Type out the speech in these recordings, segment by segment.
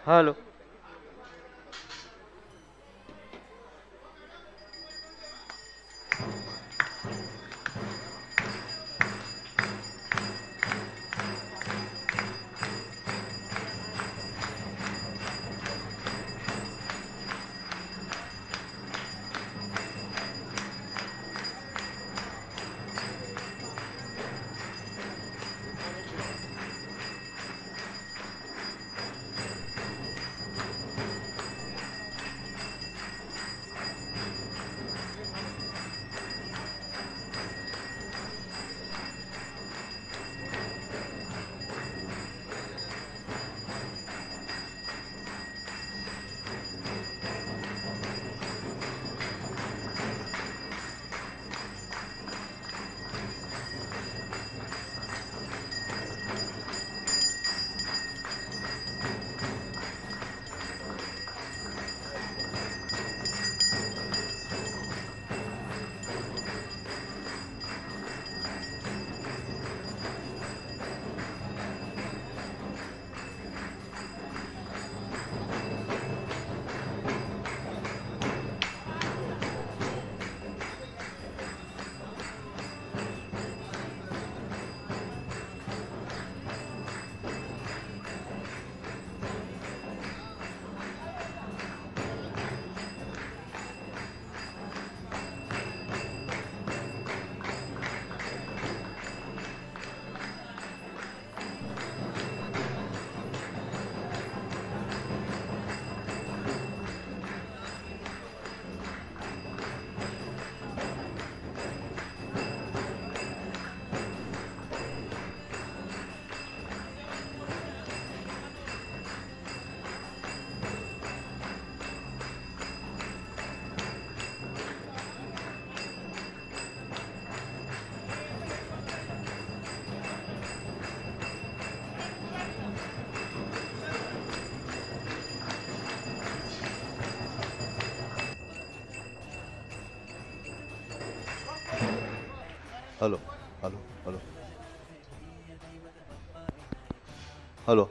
Hello. Hello hello hello hello.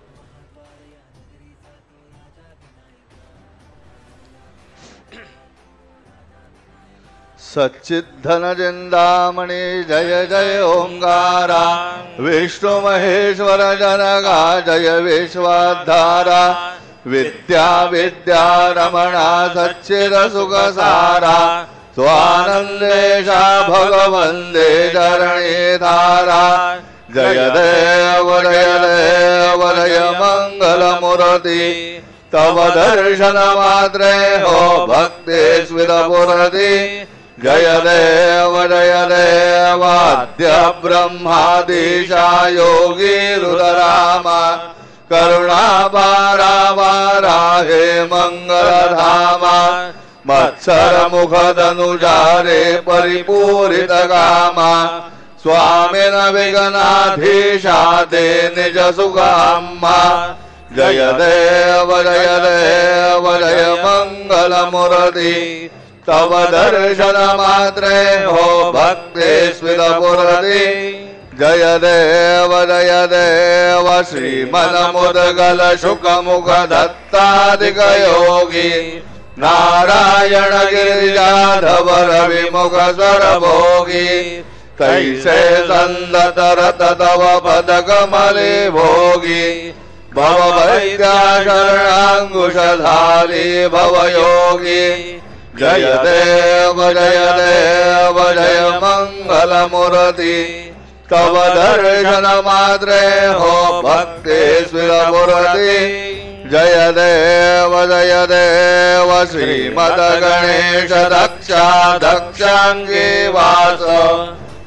सच्चिद्धनचिन्तामणि जय जय ओंकारा, विष्णु महेश्वर जनका जय विश्वाधारा, विद्या विद्या रमणा सच्चिद सुखसारा, स्वानंदेशा भगवंदे चरणे धारा, जय देव जय मंगल मूर्ति, तव दर्शन मात्रे हो भक्ति स्विरपुरति, जय देवाद्य ब्रह्मादिशा योगी रुद्रामा, करुणा पारा हे मंगल धामा, मत्सर मुख धनुजारे परिपूरित कामा, स्वामिन विघ्नाधीशा ते निज सुखाम्मा, जय देव जय मंगल मूर्ति, तव दर्शन मात्रे हो भक्ति स्विरपुरति, जय देव श्रीमन मुद्गल शुक मुख दत्तादिक योगी, नारायण गिरिजाधव रविमुख स्वर भोगी, कैसे संदत रत तव पद कमले भोगी, भव वैद्या शरणांकुशधारी भव योगी, जय देव जय मंगल मूर्ति, तव दर्शन मात्रे हो भक्ति स्विरपुरति, जय देव श्रीमद गणेश दक्षांगी वास,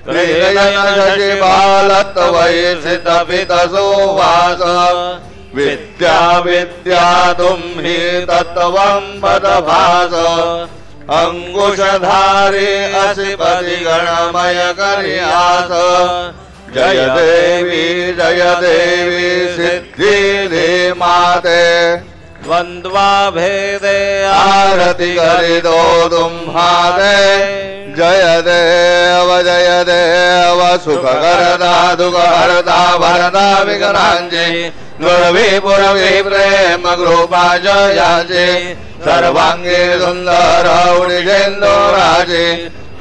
त्रिजन शशिबालत वैसित पित सुवास, विद्या विद्या तुम्हि तत्त्वं पद भास, अंकुशधारी असिपति गणमय करियास, जय देवी सिद्धि माते, द्वंद्वा भेदे आरती करि दो तुम्हारे, जय देव सुख करदा दुख हरदा भरदा विघ्नांजे, गुरवी पुरवी प्रेम कृपा जयाचे सर्वांगी सुंदर उडिशेंदोराचे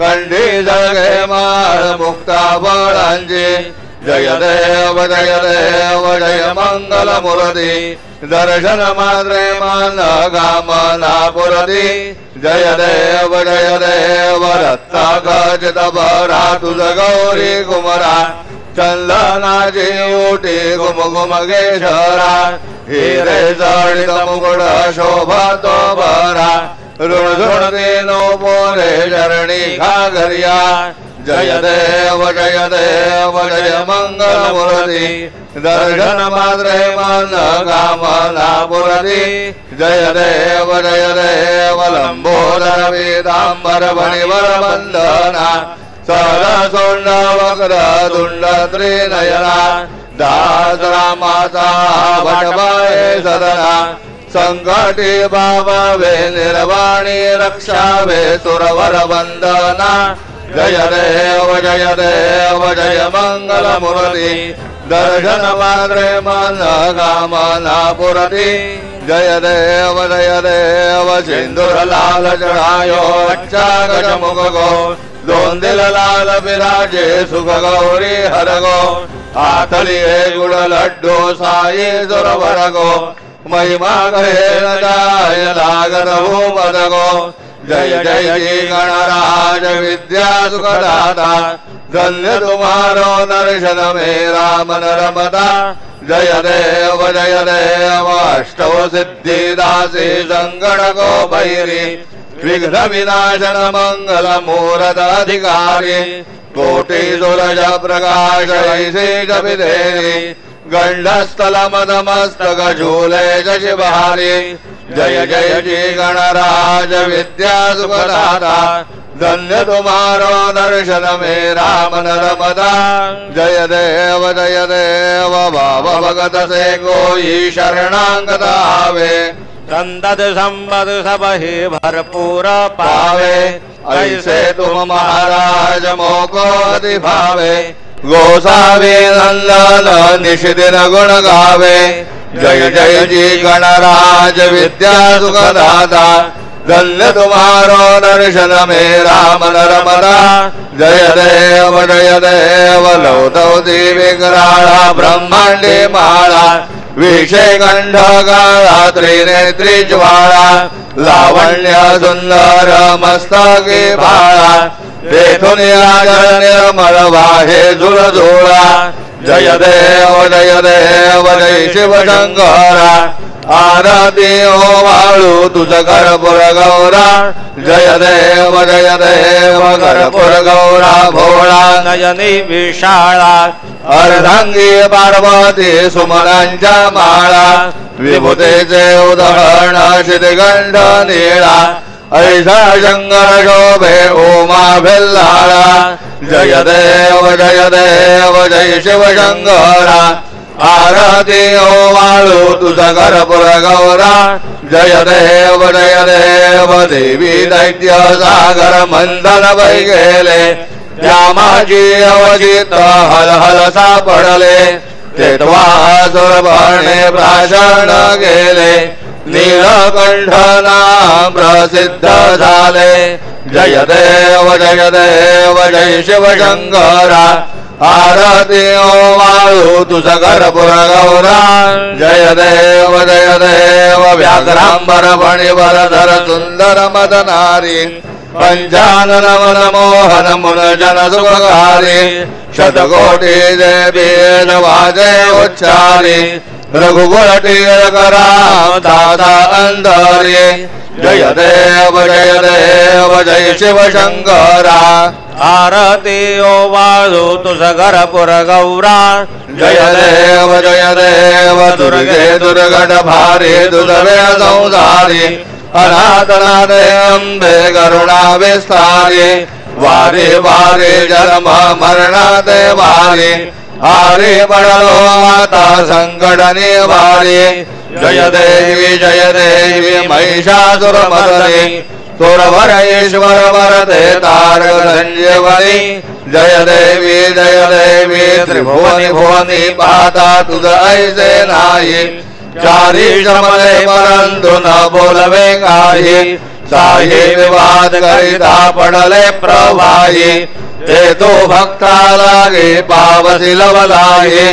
कंठी जळगे माळ मुक्ता फळांची जय देव जय मंगल मूर्ती दर्शन मात्रे मान कामना पुरती जय देव दत्ता खचित भरा तुझ गौरी कुमरा चंदनाची ओटी घुम गेशरा हिरे जडित मुकुट शोभा तो भरा ऋणझुणती नो पोरे चरणी घागरिया जय देव जय मंगल मूर्ती दर्शन मात्रे मन कामना पुरती जय देव लंबोदर पीतांबर फणिवर बंधना सरसोंड वक्र तुंड त्रिनयना दास रामाचा भटबाये सदना संकटी बाबावे निर्वाणी रक्षावे सुरवर वंदना जय देव जय मंगल मूर्ती दर्शन मात्रे मन कामना पुरती जय देव सिंदूर लाल चढ़ायो अच्छा गज मुख गो दोन दिल लाल बिराजे सुख गौरी हर गो आतली गुड़ लड्डू साई सुरवर गो महिमा कहे न जाय लागत हो मद गो जय जी गणराज विद्या सुखदाता धन्य तुम्हारो दर्शन मेरा मन रमता जय देव अष्टौ सिद्धिदासी संकट को भैरी विघ्न विनाशन मंगल मूरत अधिकारी कोटि सूरज प्रकाश ऐसे विधेरी गंडस्थल मदमस्तक झूले शशि बहारी जय जी गणराज विद्या सुखदाता धन्य तुम्हारो दर्शन मेरा मन रमता जय देव बाबा भगत से कोई शरणागत आवे संतत संपद सब ही भरपूर पावे ऐसे तुम महाराज मोको दिभावे गोसावी नंदन निशिदिन गुण गावे जय जी गणराज विद्या सुखदाता धन्य तुम्हारो दर्शन मेरा मन रमता जय देव लौतौ विग्रहा ब्रह्मांडे माळा विषय कंठ काळा त्रिनेत्री ज्वाळा लावण्य सुंदर मस्तके बाळा तेथून निर्मल वाहे झुळझुळा जय देव जय शिव शंकरा आरती ओ वाळू तुझ कर्पूर गौरा जय देव कर्पूर गौरा भोळा नयनी विशाळा अर्धांगी पार्वती सुमनांच्या माळा विभूतीचे उदहरण शितिगंठ नीळा ऐसा शंकर शोभे उमा भिल्लाळा जय देव जय शिव शंकरा आरती ओ वाळू तुझ कर्पूर गौरा जय देव देवी दैत्य सागर मंथन वै गेले रामाची अवचित हल हल सापडले तेत्वासुर बने प्राशन गेले नीलकंठ नाम प्रसिद्ध झाले जय देव जय शिव शंकरा आरती ओ वाळू तुझ कर्पूर गौरा जय देव व्याघ्रांबर फणिवर धर सुंदर मदनारी पंचानन मन मोहन मुन जन सुखकारी शतकोटी देवी वाजे उच्चारी रघुकुल टीकरा दादा अंधारी जय देव जय शिव शंकरा आरती ओ वाळू तुझ कर्पूर गौरा जय देव दुर्गे दुर्गट भारी दुर्वे संसारी अनाथनाथ अंबे करुणा विस्तारी वारी वारी जन्म मरणात वारी आरे पडलो आता संकट निवारी जय देवी महिषासुर मर्दिनी सुरवर ईश्वर वरदे तारक संजीवनी जय देवी त्रिभुवनी भुवनी पाहता तुझ ऐसे नाही चारी शमले परंतु न बोलवे काही साही विवाद करिता पडले प्रवाही ते तो भक्ता लागे पावसी लवलाही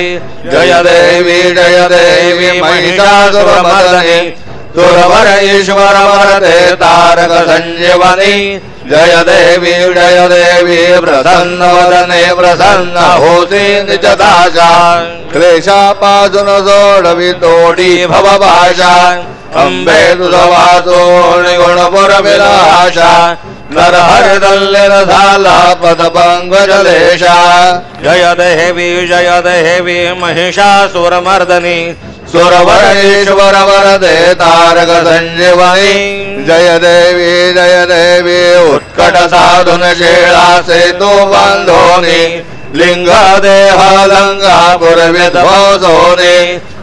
जय देवी महिषासुरमर्दिनी सुरवर ईश्वर वरदे तारक संजीवनी जय देवी प्रसन्न वदने प्रसन्न होती निजदाशा क्लेशापासून सोडवी तोडी भवभाषा अंबे तुझवासो निगुण पुरविलाशा नरहर दल्लेर झाला पदपंकजलेशा जय देवी महिषासुरमर्दिनी सुरवर ईश्वर वरदे तारक संजीवनी जय देवी उत्कट साधुन शेळा सेतू बांधोनी लिंग देह लंगा पुरवित भोसोनी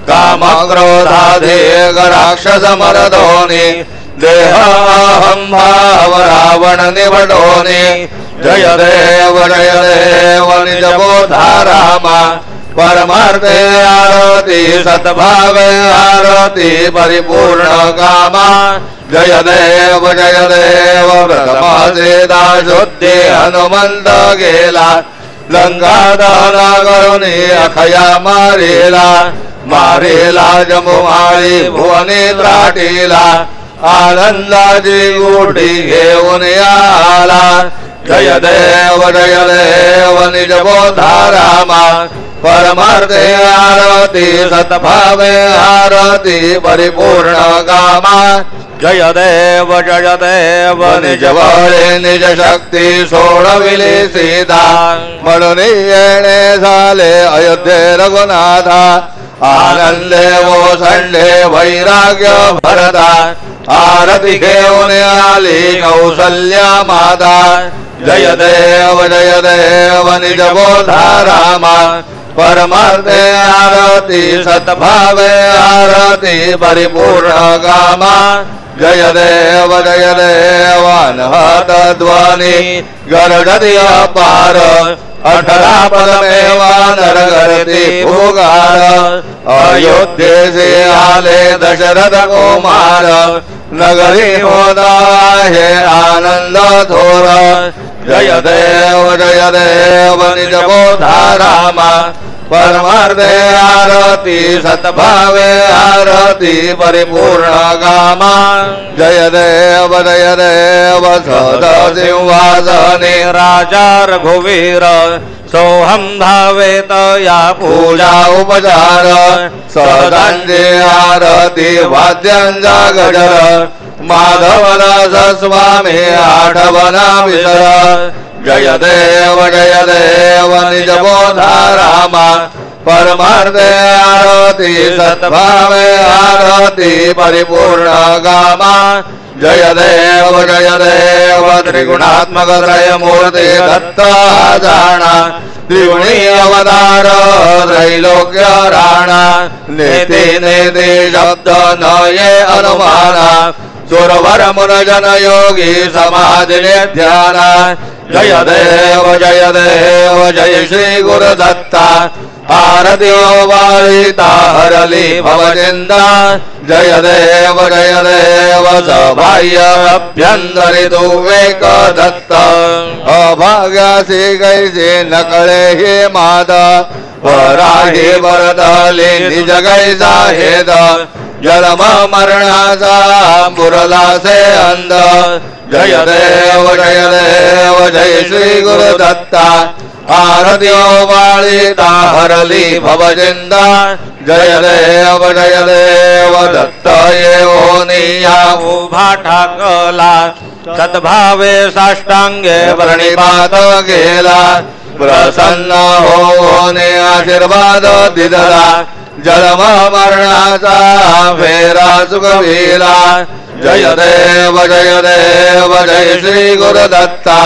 काम क्रोधाधे राक्षस मरदोनी देह अहं भाव रावण निवडोनी जय देव निज बोधा रामा परमार्थे आरती सद्भावे आरती परिपूर्ण कामा जय देव व्रतमासेदा शुद्धि हनुमंत गेला लंका दहन करुणी अखया मारिला जमुमाळी भुवनी त्राटीला आनंदाची गोटी घेऊन आला जय देव निज बोधा रामा परमार्थे आरती सद्भावे आरती परिपूर्ण कामा जय देव निज बळे निज शक्ती सोडविले सीता म्हणून येणे झाले अयोध्ये रघुनाथा आनंदे ओसंडे वैराग्य भरता आरती घेऊन आली कौसल्या माता जय देव निज बोधा रामा परमार्थे आरती सद्भावे आरती परिपूर्ण कामा जय देव अनहत ध्वनी गरजति अपार 18 पदमेवा नरगरती भूगार अयोध्येसे आले दशरथ कुमार नगरी होता है आनंद थोर जय देव निज बोधा रामा परमार्थे आरती सद्भावे आरती परिपूर्ण कामा जय देव सदसिंहासने राजा रघुवीर सोहम धावेत या पूजा उपचार सदांचे आरती वाद्यांचा गजर माधवदास स्वामी आठवना विसर जय देव निज बोधा रामा परमार्थे आरती सद्भावे आरती परिपूर्ण कामा जय देव त्रिगुणात्मक त्रय मूर्ति दत्ता जाना त्रिगुणी अवतार त्रैलोक्य राणा नेति शब्द न ये अनुमाना सुरवर मुन जन योगी समाधि ध्यान जय देव जय श्री गुरु दत्ता आरती वारिता हरली भवचिंता जय देव सबाह्य अभ्यंतरी विवेक दत्त अभाग्यासी कैसे नकळे हे माता वराही वरदली निज कैसा हेद जन्म मरणाचा मुरला से अंध जय देव जय श्री गुरु दत्ता आरती वाळिता हरली भवचिंता जय देव दत्त येऊनिया उभा ठाकला सद्भावे साष्टांगे प्रणिपात गेला प्रसन्न होने आशीर्वाद दिदला जन्म मरणाचा फेरा सुखविला जय देव जय श्री गुरु दत्ता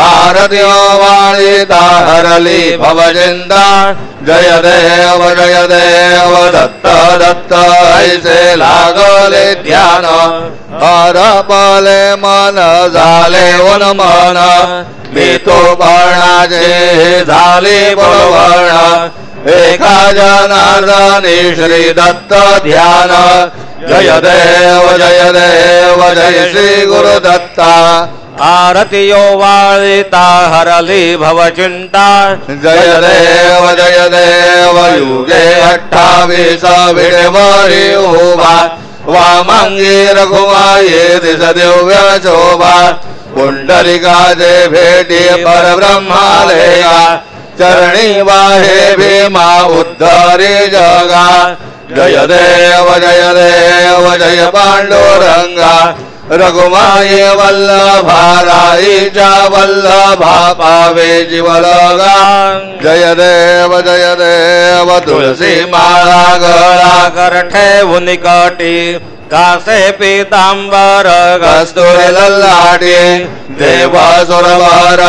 आरती वाळिता हरली भवचिंता जय देव दत्त दत्त ऐसे लागले ध्यान हरपले मन झाले उन्मन मी तो बाणाचे झाले बळवण एका जनार्दनी श्री दत्त ध्यान जय देव जय श्री गुरुदत्ता आरतियो वाळिता हरली भवचिंता जय देव युगे 28 विडेवरी उभा वामांगी रघुमाये दिस दिव्य शोभा पुंडलिकाचे भेटी परब्रह्मालया चरणी वाहे भीमा उद्धरी जगा जय देव जय पांडुरंगा रघुमाये वल्लभा राईच्या वल्लभा पावे जीवलगा जय देव तुळसी माळा गळा कर ठेवून कटी कासे पीतांबर कस्तुरी ललाटी देवासुरवर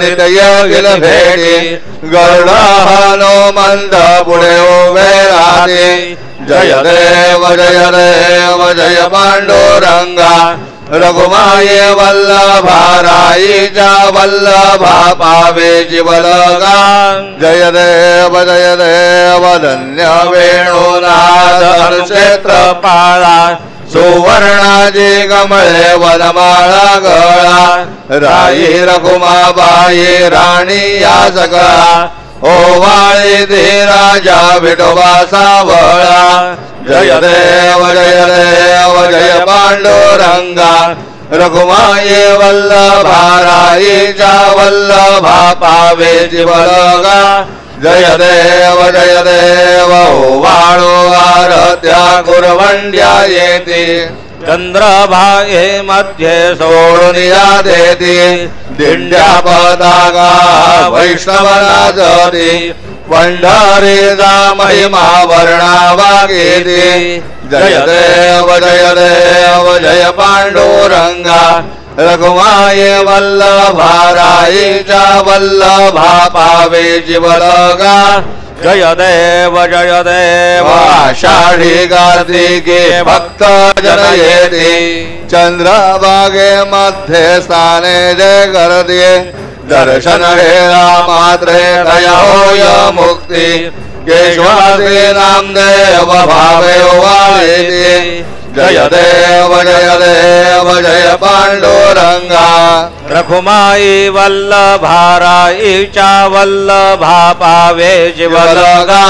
नित्य गिल भेटी गरुड हनुमंत पुढे उभे राहते जय देव जय पांडुरंगा रघुमाये वल्लभा राईच्या वल्लभा पावे जीवलगा जय देव धन्य वेणुनाथ क्षेत्र पाळा सुवर्णाची कमळे वनमाळा गळा राई रघुमाबाई राणी या सगळा ओवाळी ते राजा विठोबा सावळा जय देव जय पांडुरंगा रघुमाये वल्लभा राईच्या वल्लभा पावे जीवलगा जय देव ओवाळो आरत्या कुरवंड्या येते चंद्रभागे मध्ये सोडून या देती दिंड्या पताका वैष्णवना जती पंढरीचा महिमा वर्णावा घेती जय देव जय पांडुरंगा रघुमाये वल्लभा राईच्या वल्लभा पावे जीवलगा जय देव आषाढी कार्तिके भक्त जन येते चंद्रभागे मध्ये स्थाने जय गर्दी दर्शन हेला मात्रे दया होय मुक्ती केशवासी नामदेव भावे वाळिते जय देव जय पांडुरंगा रघुमाई वल्लभा राईच्या वल्लभा पावे जीवलगा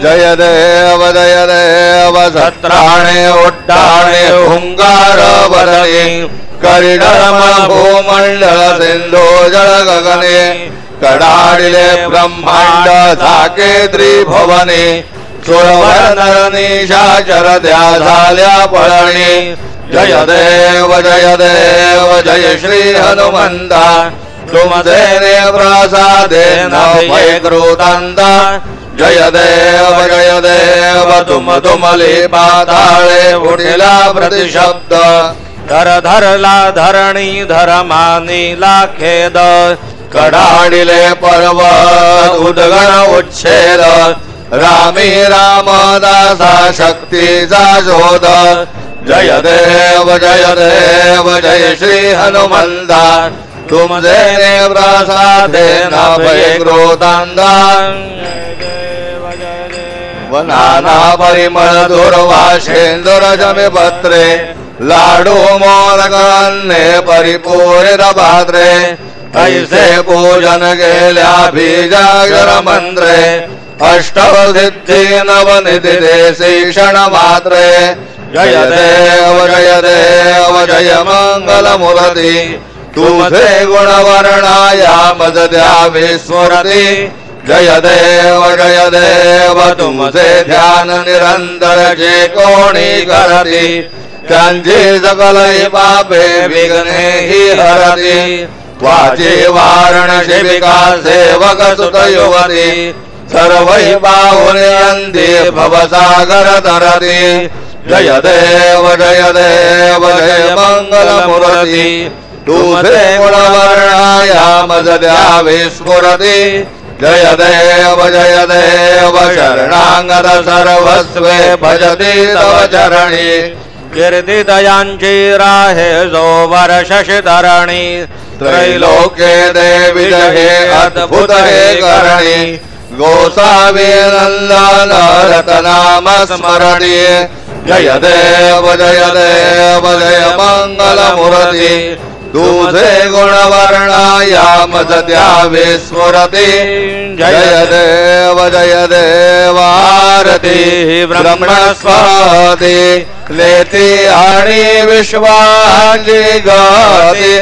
जय देव सत्राणे उड्डाणे हुंगार बरणे करिडम भूमंडल सिंधू जळ गगने कडाडिले ब्रह्मांड झाके त्रिभुवने सुरवर नरनिशाचर त्या झाल्या पळणी जय देव जय श्री हनुमंता तुमचे प्रसादे नभय कृतांता जय देव तुमले पाताळे उठिला प्रतिशब्द धरला धरणी धरमानीला खेद कडाडिले पर्वत उद्गण उच्छेद रामी रामदासा शक्तीचा शोध जय देव जय श्री हनुमंता तुमचे प्रसादे नभय कृतांता नाना परिमळ दुर्वासेंदुर जमे पत्रे लाडू मोदकान्ने परिपूरित पात्रे ऐसे पूजन गेल्या बीजाक्षर मंत्रे अष्टसिद्धी नवनिधि देशीषण मात्रे जय देव जय मंगल मूर्ती तुझे गुण वर्णाया मज द्यावी स्मृती जय देव तुमचे ध्यान निरंतर जे कोणी करती त्यांची सकल पापे विघ्ने ही हरती वाचे वारण शिविका सेवक सुत युवती सर्वै बाहुल्यन्ति भवसागर तरती जय देव जय मंगल मूर्ती तुझे गुणवर्णायामजद्या विस्फुरति जय देव शरणागत सर्वस्वे भजति तव चरणी कीर्तिदयांची राहे जो वर्षशिधरणी त्रैलोक्ये देवी हे अद्भुत हे करणी गोसावीनंदन रतनाम स्मरणी जय देव जय मंगल मूर्ति तुझे गुणवर्णायामजद्या विस्फुरति जय देव आरती ब्रह्मस्पति लेती आणि विश्वाची गती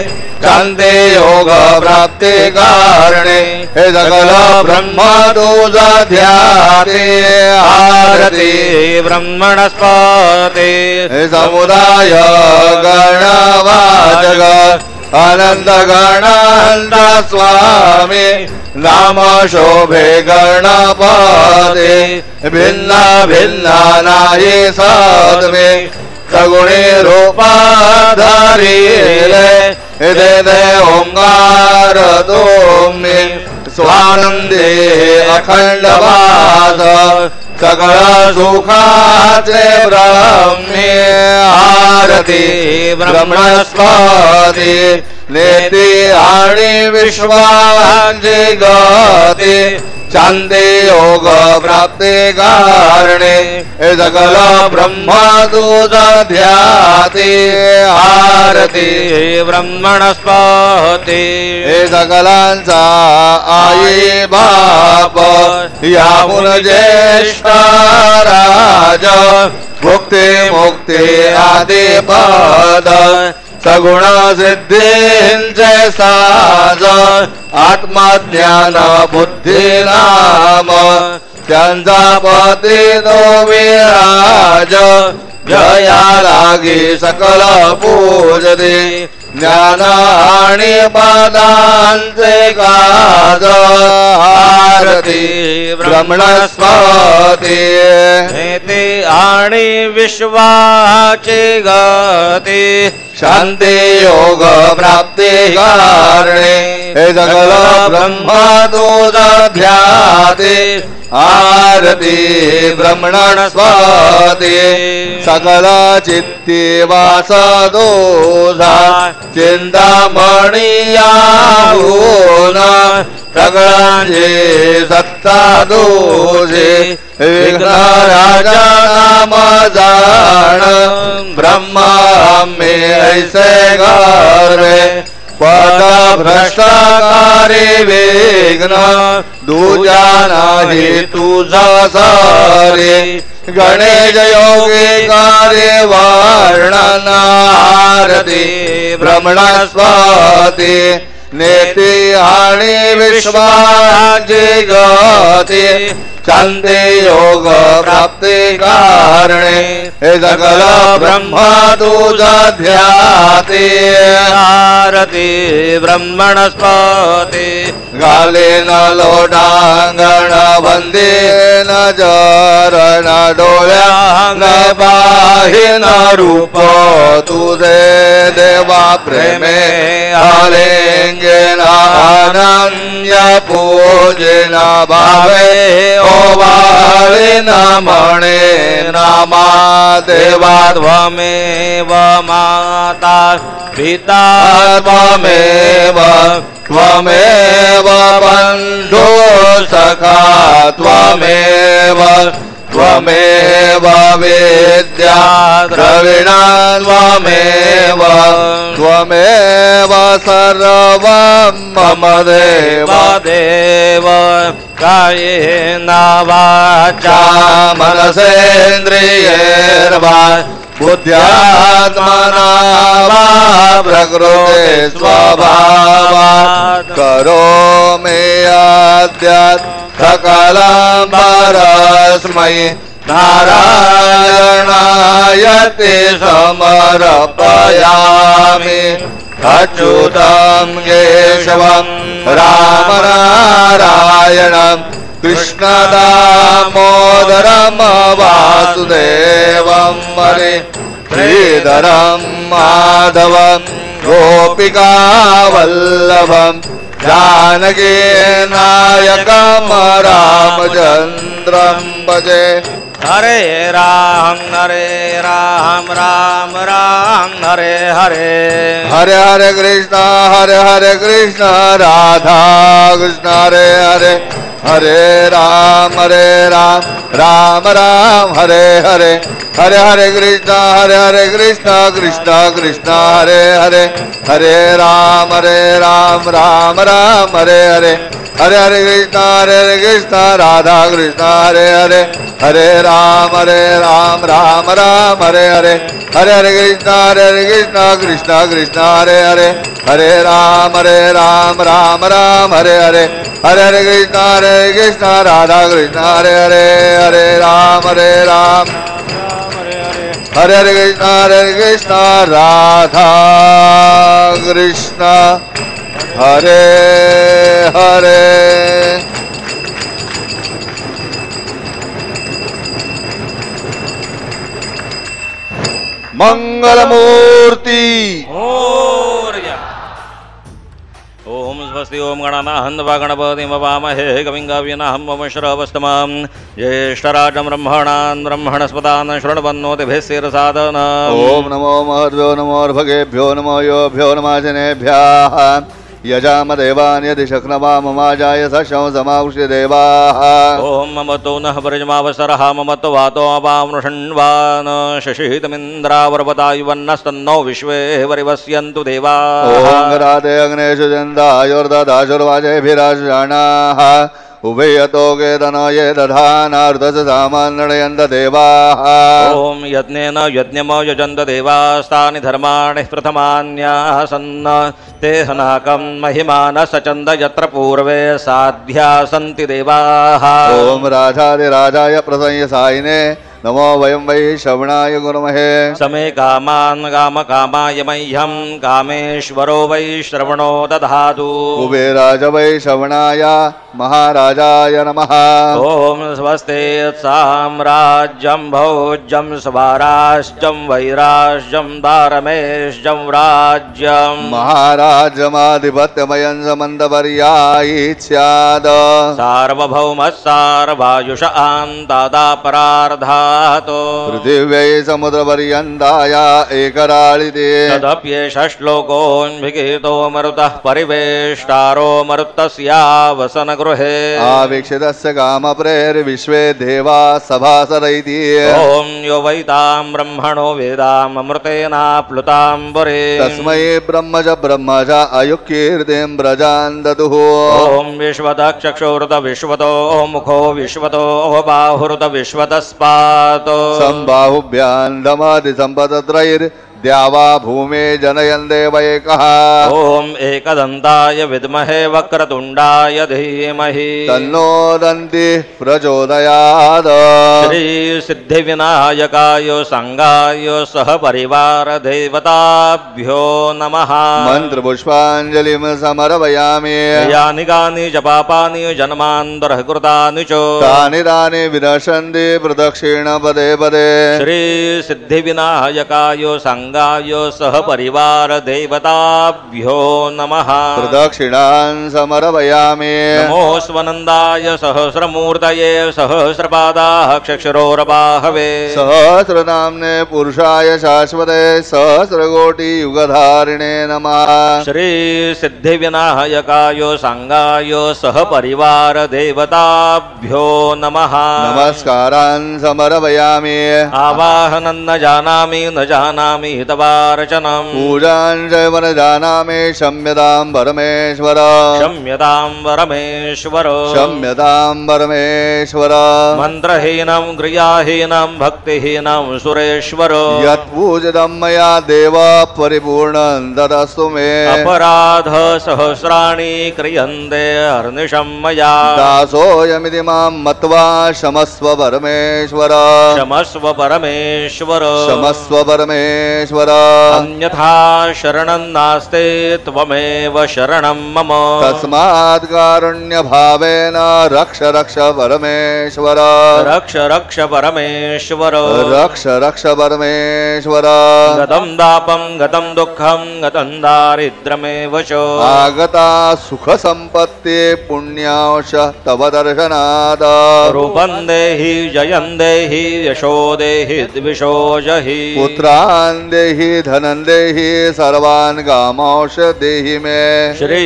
शांती योग प्राप्ती कारणे हे सकल ब्रह्म तुझा ध्याते आरती ब्रह्मणस्पते हे समुदाय गणवाचक आनंद गणानंद स्वामी नाम शोभे गणपते भिन्ना भिन्ना नाही सद्मे सगुणी रूपाधारी दे ओंकार तुम्ही स्वानंदे अखंड वास सकळ सुखाचे ब्रह्मे आरती ब्रह्मस्पती नेती आणि विश्वाची गती शांती योग प्राप्ती कारणे हे सकल ब्रह्म तुझा ध्याते आरती ब्रह्मणस्पते हे सकलांचा आई बाप याहून ज्येष्ठ राज मुक्ती मुक्ती आदी पद सगुण सिद्धींचे साज आत्मज्ञान बुद्धी नाम त्यांचा पती तो विराज जया लागी सकल पूजते ज्ञान आणि पदांचे काज आरती ब्रह्मणस्पती नेते आणि विश्वाची गती शांती योग प्राप्ती कारणे हे सकल ब्रह्म तुझा ध्याते आरती ब्रह्मणस्पती सकल चित्ती वास तुझा चिंतामणी याहून सगळ्यांची सत्ता तुझी विघ्न राजा नाम जाण ब्रह्मे ऐसे करे पद भ्रष्टकारी विघ्न दूजा नाही तुझा सारे गणेश योगी कार्य वर्णन आरती ब्रह्मणस्पती नेती आणि विश्वाची गती शांती योग प्राप्ती कारणे हे सकल ब्रह्म तुझा ध्याते आरती ब्रह्मणस्पते घालेन लोटांगण वंदेन चरण डोळ्यान पाहिन रूप तुझे देवा प्रेमे आलेंगेन अनन्य पूजन भावे ओवाळेन म्हणे नामा देवा त्वमेव माता पिता त्वमेव त्वमेव बन्धो सखा त्वमेव त्वमेव विद्या द्रविणा त्वमेव त्वमेव सर्वं मम देव देव कायेन वाचा मनसेन्द्रियैर्वा बुद्ध्यात्मना वा प्रकृते स्वभावात् करोमि अद्यात् सकलं परस्मै नारायणायते समर्पयामि अच्युतं केशवं राम नारायणं कृष्णदामोदरं वासुदेवं हरे श्रीधरं माधवं गोपिका वल्लभम् जानकी नायकम् रामचन्द्रम् भजे हरे राम राम राम हरे हरे हरे हरे कृष्णा राधा कृष्ण हरे हरे हरे राम राम राम हरे हरे हरे हरे कृष्णा कृष्ण कृष्ण हरे हरे हरे राम राम राम हरे हरे हरे हरे कृष्णा राधा कृष्ण हरे हरे हरे राम राम राम हरे हरे हरे हरे कृष्णा कृष्ण कृष्ण हरे हरे हरे राम राम राम हरे हरे हरे हरे कृष्णा राधा कृष्ण हरे हरे हरे राम हरे हरे कृष्णा राधा कृष्ण हरे हरे मंगलमूर्ति ओम स्वस्ति ओम गणानाहन्वा गणपतिं ववामहे कविं कवीनाहं मम श्रवस्तमां ज्येष्ठराजं ब्रह्मणस्पदान् शृण्वन्नोतिभिः शिरसादनम् ओम नमो महद्भ्यो नमो भगेभ्यो नमो योभ्यो नमः जनेभ्यः यजाम देवान् यदि शक्नवा ममाजाय सशं समावृष्य देवाः ओम ममतो नः परिजमावसरः ममतो वातो अवामृषण्वान् शशिहितमिन्द्रावरवतायुवन्नस्तन्नो विश्वे वरिवस्यन्तु देवाः ओम गरादे अग्नेषु जन्दायोर्दधाशुर्वाजेभिराजानाः उभयतो गेदनये दधानार्धसामान्यन्त देवाः ओम यज्ञेन यज्ञम यजन्त देवास्तानि धर्माणि प्रथमान्याः सन्न ते हनाकं महिमान सचन्द यत्र पूर्वे साध्या सन्ति देवाः ओम राजाधिराजाय प्रसंयसायिने नमो वयं वै श्रवणाय गुरुमहे समे कामान् कामकामाय मह्यं कामेश्वरो वै श्रवणो दधातु कुबेराज वै श्रवणाय महाराजाय नमः ओम स्वस्ते साम्राज्यं भोज्यं स्वराज्यं वैराज्यं दारमेश्यं राज्यं महाराजमाधिपत्यमयं समन्तपर्यायि स्यात् सार्वभौमः सार्वायुष आन्तादापरार्धातो पृथिव्यै समुद्रपर्यन्ताय एकराळिते तदप्येष श्लोकोऽन्विकीतो मरुतः परिवेष्टारो मरुतस्यावसनगृहे आवीक्षितस्य कामप्रेर्विश्वे देवा सभासरैति ओम यो वैतां ब्रह्मणो वेदामृतेनाप्लुतां पुरे तस्मै ब्रह्म च अयुक्कीर्तिं व्रजान् ददुः ओम विश्वतक्षुरुत विश्वतो मुखो विश्वतो बाहुरुत विश्वतस्पातो सम्बाहुभ्यां दमधिसम्पदत्रैर्द्यावा भूमे जनयन् देवैकः ओम एकदन्ताय विद्महे वक्रतुण्डाय धीमहि तन्नो दन्तिः प्रचोदयात् श्री सिद्धिविनायकाय संगाय सह परिवार देवताभ्यो नमः मन्त्रपुष्पाञ्जलिं समर्पयामि यानि कानि च पापानि जन्मान्तरः कृतानि च तानि तानि विनशन्ति प्रदक्षिण पदे पदे श्री सिद्धिविनायकाय संगाय सह परिवार देवताभ्यो नमः प्रदक्षिणान् समर्पयामि नमो स्वनन्दाय सहस्रमूर्तये सहस्रपादाः चक्षुरोरबाहवे सहस्रनाम्ने पुरुषाय शाश्वते सहस्रकोटियुगधारिणे नमः श्री सिद्धिविनायकाय संगाय सह परिवार देवताभ्यो नमः नमस्कारान् समर्पयामि आवाहनं न जानामि तवार्चनम् पूजां चैव न जानामि क्षम्यतां परमेश्वर क्षम्यतां परमेश्वर क्षम्यतां परमेश्वर मन्त्रहीनं क्रियाहीनं भक्तिहीनं सुरेश्वर यत्पूजितं मया देव परिपूर्णं तदस्तु मे अपराध सहस्राणि क्रियन्ते हर्निशं मया दासोऽयमिति मां मत्वा क्षमस्व परमेश्वर क्षमस्व परमेश्वर क्षमस्व परमेश्वर परमेश्वर अन्यथा शरणं नास्ते त्वमेव शरणं मम तस्मात् कारुण्य भावेन रक्ष रक्ष परमेश्वर रक्ष रक्ष परमेश्वर रक्ष रक्ष परमेश्वर गतं दापं गतं दुःखं गतं दारिद्र्यमेव च आगता सुख संपत्ति पुण्यांश तव दर्शनात् रूपं देहि जयं देहि यशो देहि द्विषो जहि पुत्रान् देहि धनं देहि सर्वान् कामांश देहि मे श्री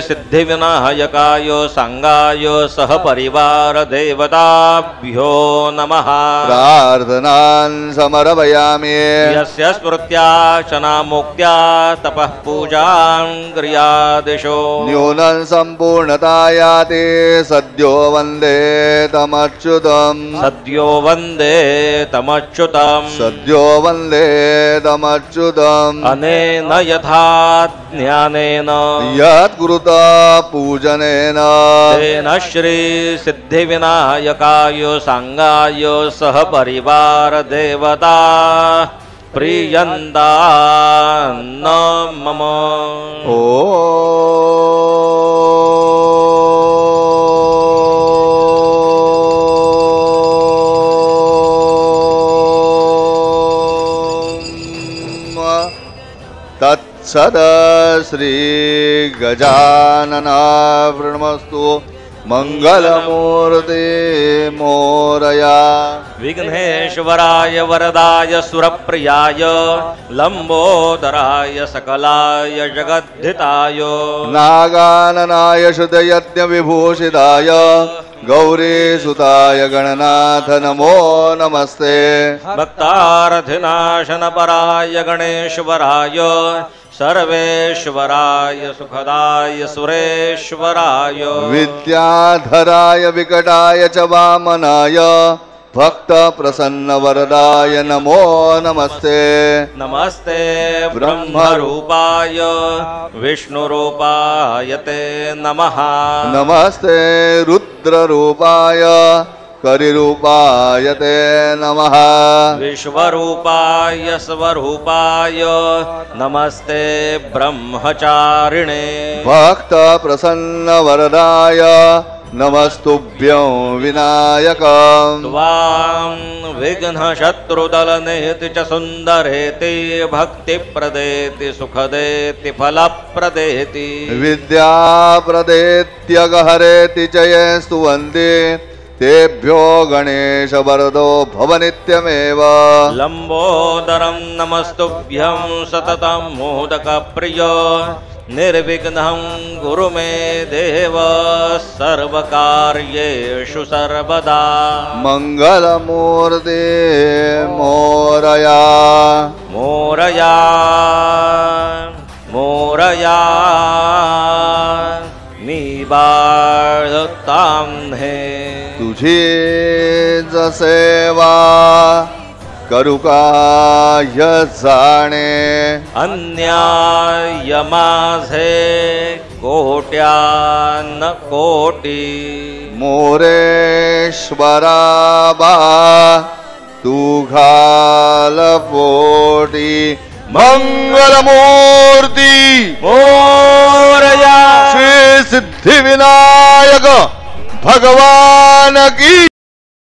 सिद्धिविनायकाय सांगाय सह परिवार देवताभ्यो नमः प्रार्थनान् समर्पयामि यस्य स्मृत्यार्चना मुक्त्या तपः पूजां क्रियादिशो न्यूनं सम्पूर्णता याति सद्यो वन्दे तमच्युतम् सद्यो वन्दे तमच्युतम् सद्यो वन्दे तमच्युतम् अनेन यथा ज्ञानेन यत्कृत पूजनेन तेन श्री सिद्धिविनायकाय सांगाय सह परिवार देवता प्रियन्ता न मम तत्सद श्री गजानना प्रणमस्तु मंगलमूर्ते मोरया विघ्नेश्वराय वरदाय सुरप्रियाय लंबोदराय सकलाय जगद्धिताय नागाननाय श्रुतयज्ञ विभूषिताय गौरीसुताय गणनाथ नमो नमस्ते भक्तारथिनाशनपराय गणेश्वराय सर्वेश्वराय सुखदाय सुरेश्वराय विद्याधराय विकटाय च वामनाय भक्त प्रसन्न वरदाय नमो नमस्ते नमस्ते ब्रह्मरूपाय विष्णुरूपाय ते नमः नमस्ते रुद्ररूपाय करिरूपाय ते नमः विश्वरूपाय स्वरूपाय नमस्ते ब्रह्मचारिणे भक्त प्रसन्न वरदाय नमस्तुभ्यं विनायक त्वां विघ्नशत्रुदलनेति च सुन्दरेति भक्तिप्रदेति सुखदेति फलप्रदेति विद्याप्रदेत्यगहरेति च ये स्तुवन्ति तेभ्यो गणेश वरदो भव नित्यमेव लंबोदरं नमस्तुभ्यं सततं मोदकप्रिय निर्विघ्नं कुरु मे देव सर्वकार्येषु सर्वदा मंगलमूर्ते मोरया मोरया मोरया निबाळतां हे तुझी जसेवा करू काय जाणे अन्याय माझे कोट्यान कोटी मोरेश्वरा बा तू घाल पोटी मंगलमूर्ती मोरया श्री सिद्धिविनायक भगवान की